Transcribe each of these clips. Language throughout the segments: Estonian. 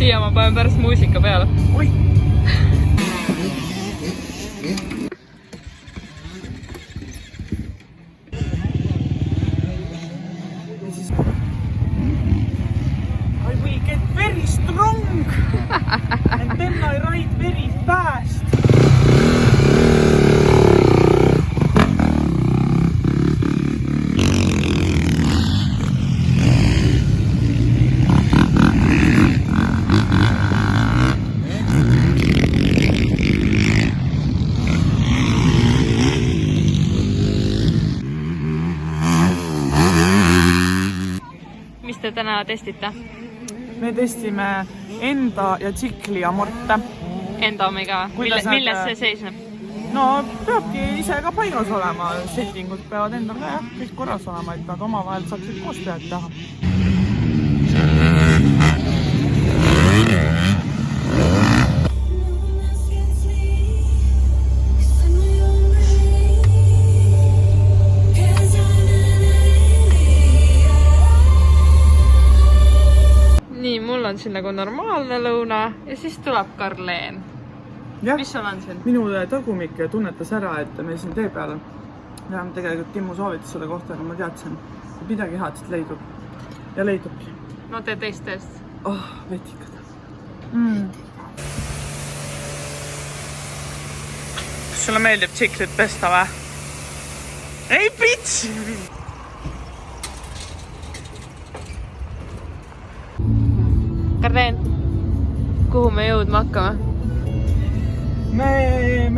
siia ma panen pärast muusika peale. Oi! We get very strong and then I ride very fast. Mis te täna testite? Me testime enda ja tsikli amorte. Enda omiga. Milles see seisneb? No peabki ise ka paigas olema. Settingud peavad endal ka kõik korras olema, et nad omavahel saaksid koostööd teha. Nii, mul on siin nagu normaalne lõuna ja siis tuleb Karleen. Ja, mis sul on siin? Minu tagumik tunnetas ära, et me siin tee peale. Ja tegelikult Timmu soovitas selle kohta, aga ma teadsin, et midagi head siit leidub. Ja leidubki. No tee teistest. Vetikad. Kas sulle meeldib tsiklit pesta või? Ei, pits! Karleen, kuhu me jõudma hakkame? Me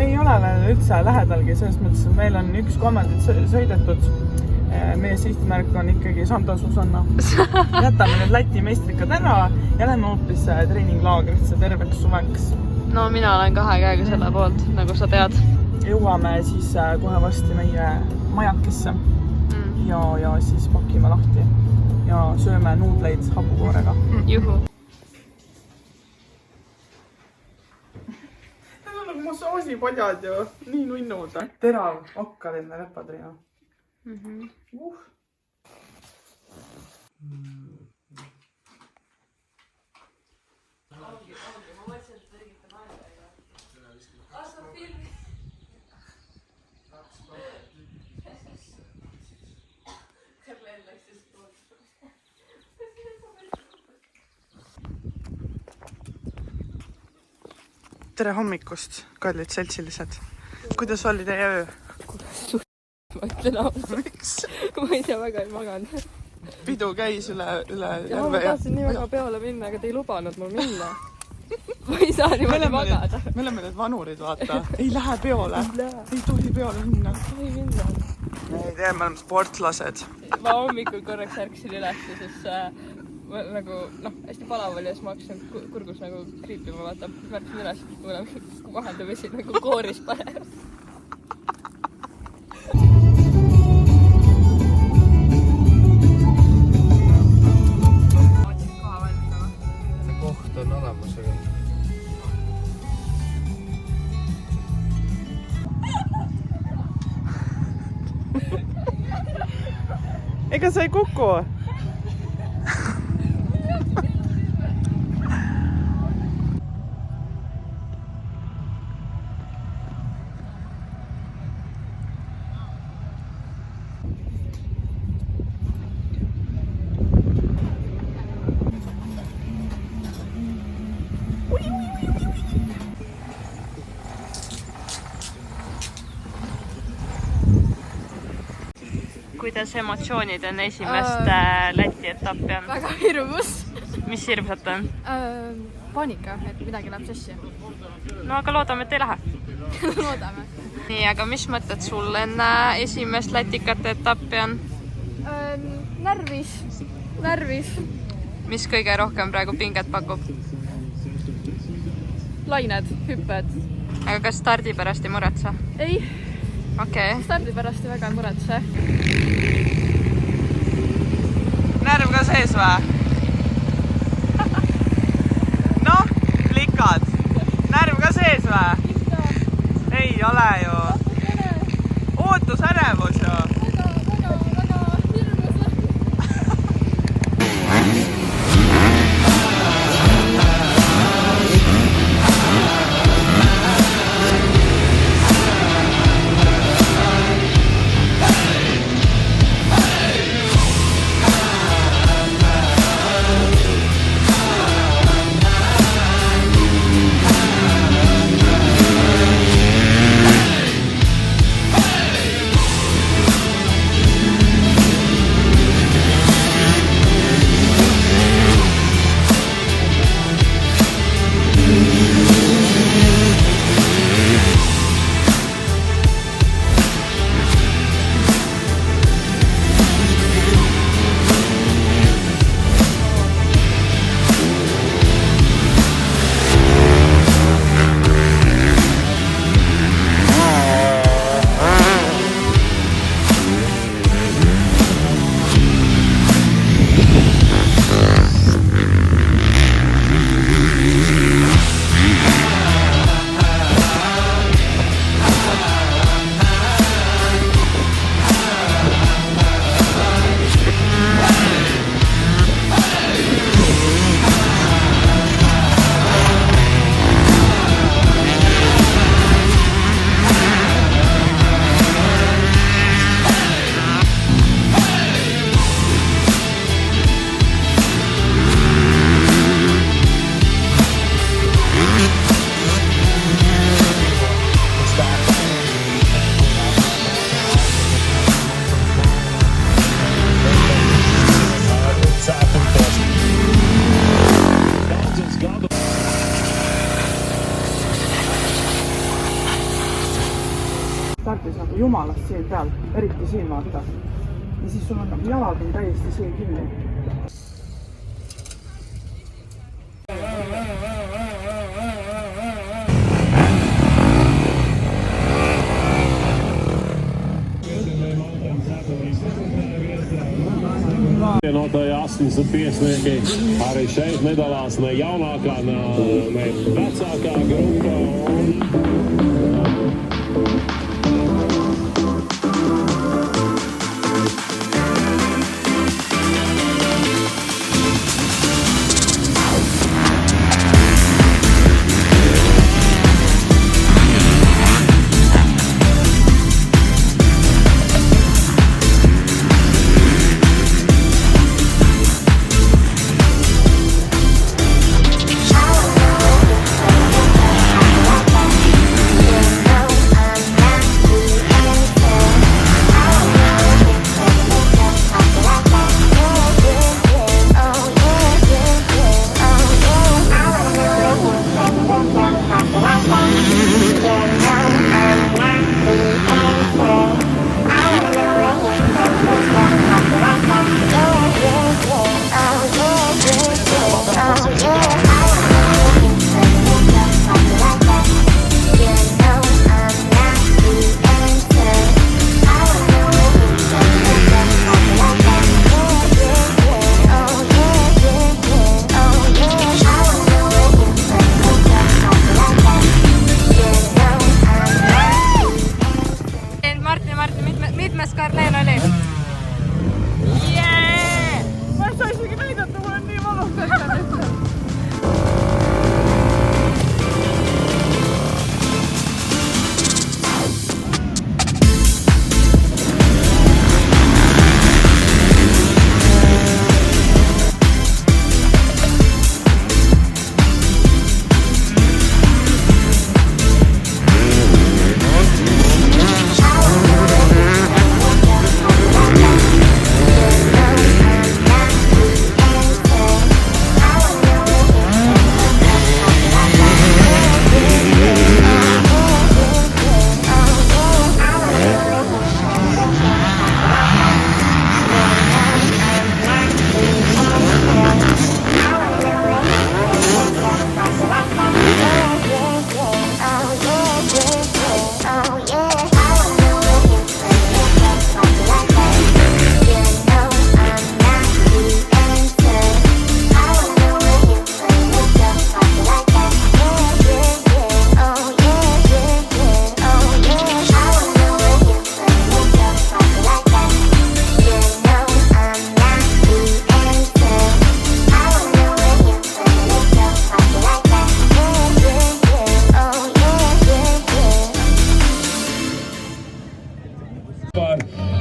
ei ole veel üldse lähedalgi, selles mõttes, et meil on 1/3 sõidetud. Meie sihtmärk on ikkagi Santa Susanna. Jätame need Läti meistrikad ära ja lähme hoopis treeninglaagrisse terveks suveks. No mina olen 2 käega selle poolt, nagu sa tead. Jõuame siis kohe varsti meie majakisse ja siis pakime lahti ja sööme nuudleid hapukoorega. Juhu. Need on nagu massaažipadjad ju, nii nunnud. Terav, okkaline räpadrina. Tere hommikust, kallid seltsilised. Kuidas oli teie öö? Ma ütlen ausalt. Ma ei tea, väga ei maganud. Pidu käis üle ja ma tahtsin nii väga peole minna, aga te ei lubanud mul minna. Ma ei saa niimoodi magada. Me oleme need vanurid, vaata. Ei lähe peole. Ei tohi peole minna. Ei minna. Ei tea, me oleme sportlased. Ma hommikul korraks ärksin üles ja siis nagu, hästi palav oli ja siis ma hakkasin kurgus nagu kriipima, vaata. Ma ärksin üles, kui vaheldamisi nagu kooris panev. Koht on olemas, aga... Ega sa ei kuku? Kuidas emotsioonid on esimest Läti etappi on? Väga hirmus. Mis hirmsat on? Paanika, et midagi läheb sassi. No aga loodame, et ei lähe. Loodame. Nii, aga mis mõtted sul enne esimest Lätikate etappi on? Närvis. Mis kõige rohkem praegu pinget pakub? Lained, hüpped. Aga kas stardi pärast ei muretse? Ei. Okei. Stardi pärast väga ei muretse. Närv ka sees või? Noh, klikad. Närv ka sees või? Ei ole ju. Ootusärevus ju. Väga hirmus. jumalast siin peal, eriti siin vaata. Ja siis sul on nagu jalad on täiesti siin kinni. Vienotajā 85 arī šeit nedalās ne jaunākā, ne vecākā grupa. Mitmes Karleen oli? Ma ei saa isegi näidata, mul on nii valus kätte.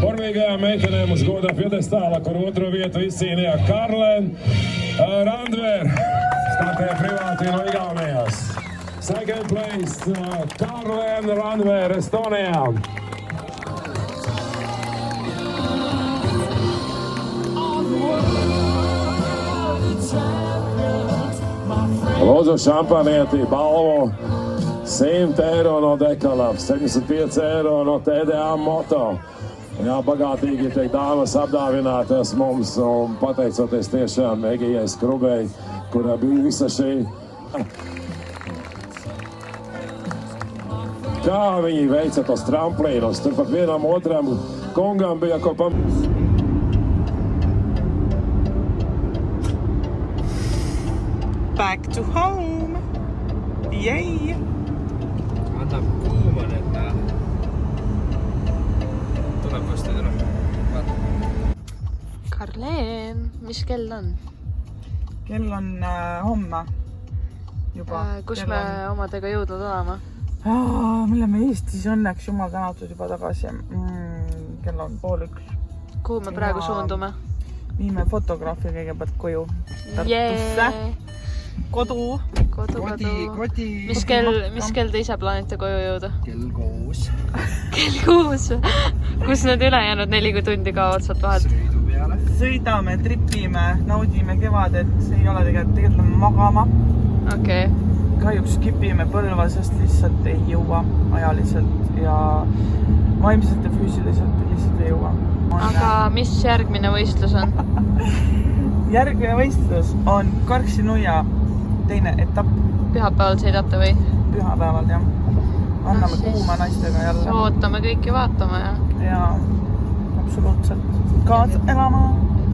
Pormīgajām meitenēm uz godā piedestāla, kur otro vietu izcīnīja Karlen Randver, startēja privāti no Igaunijas. Second place, Karlen Randver, Estonijā. Lūdzu šampanieti balvu 100 eiro no Dekalab, 75 eiro no TDA Moto. Jā, bagātīgi tiek dāmas apdāvinātas mums un pateicoties tiešām Egijai Skrubei, kurā bija visa šī. Kā viņi veica tos tramplīnus, tur pat vienam otram kungam bija ko Back to home! Yay! Annab kuuma need tuleb vastu täna. Karleen, mis kell on? Kell on homme juba. Kus me omadega jõudnud olema? Me oleme Eestis õnneks jumal tänatud juba tagasi. Kell on 12:30. Kuhu me praegu suundume? Viime fotograafi kõigepealt koju. Tartusse. Kodu. Mis kell te ise plaanite koju jõuda? Kell 6. Kell 6? Kus need ülejäänud 4 tundi kaovad sealt vahelt? Sõidu peale. Sõidame, tripime, naudime kevadet, ei ole tegelikult magama. Okei. Kahjuks kipime Põlva, sest lihtsalt ei jõua ajaliselt ja vaimselt ja füüsiliselt lihtsalt ei jõua. aga mis järgmine võistlus on? Järgmine võistlus on Karksi-Nuia teine etapp. Pühapäeval sõidate või? Pühapäeval, jah. Anname kuuma naistega jälle. Ootame kõiki vaatama ja absoluutselt. Kaasa elama!